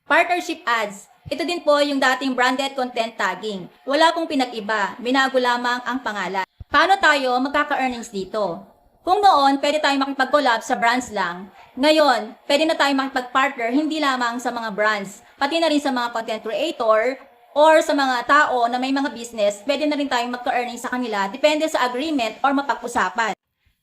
Partnership ads. Ito din po yung dating branded content tagging. Wala pong pinag-iba, binago lamang ang pangalan. Paano tayo magkaka-earnings dito? Kung noon, pwede tayong makipag-collab sa brands lang. Ngayon, pwede na tayong makipag-partner hindi lamang sa mga brands, pati na rin sa mga content creator or sa mga tao na may mga business, pwede na rin tayong magka-earnings sa kanila depende sa agreement or mapag-usapan.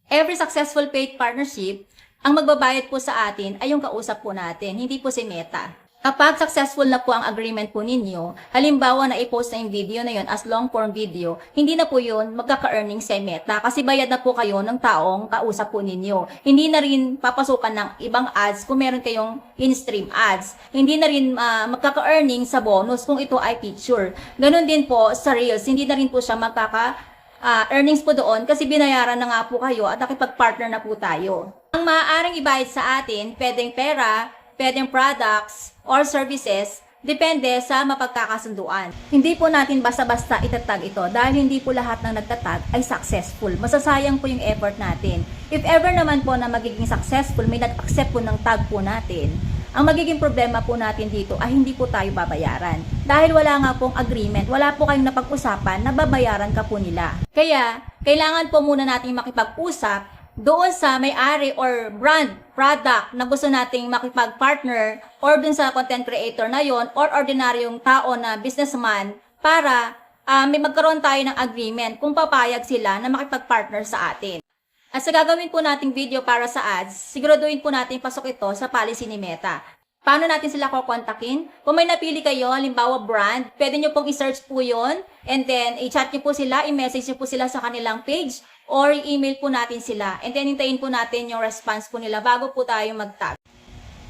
Every successful paid partnership, ang magbabayad po sa atin ay yung kausap po natin, hindi po si Meta. Kapag successful na po ang agreement po ninyo, halimbawa na i-post na yung video na yun as long form video, hindi na po yun magkaka-earnings sa Meta kasi bayad na po kayo ng taong kausap po ninyo. Hindi na rin papasukan ng ibang ads kung meron kayong in-stream ads. Hindi na rin magkaka-earnings sa bonus kung ito ay feature. Ganon din po sa Reels, hindi na rin po siya earnings po doon kasi binayaran na nga po kayo at nakipag-partner na po tayo. Ang maaaring ibayad sa atin, pwedeng pera, pwedeng products, or services, depende sa mapagkakasunduan. Hindi po natin basta-basta itatag ito dahil hindi po lahat ng nagtatag ay successful. Masasayang po yung effort natin. If ever naman po na magiging successful, may nag-accept po ng tag po natin, ang magiging problema po natin dito ay hindi po tayo babayaran. Dahil wala nga pong agreement, wala po kayong napag-usapan na babayaran ka po nila. Kaya, kailangan po muna natin makipag-usap doon sa may-ari or brand, product na gusto nating makipag-partner or dun sa content creator na yon or ordinaryong tao na businessman para may magkaroon tayo ng agreement kung papayag sila na makipag-partner sa atin. At sa gagawin po nating video para sa ads, siguraduhin po natin pasok ito sa policy ni Meta. Paano natin sila kukontakin? Kung may napili kayo, halimbawa brand, pwede nyo pong i-search po yon and then i-chat nyo po sila, i-message nyo po sila sa kanilang page or i-email po natin sila and then hintayin po natin yung response po nila bago po tayo mag-tag.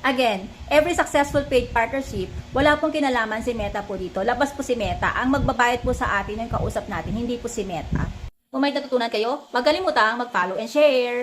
Again, every successful paid partnership, wala pong kinalaman si Meta po dito. Labas po si Meta. Ang magbabayad po sa atin yung kausap natin, hindi po si Meta. Kung may natutunan kayo, huwag kalimutang mag-follow and share.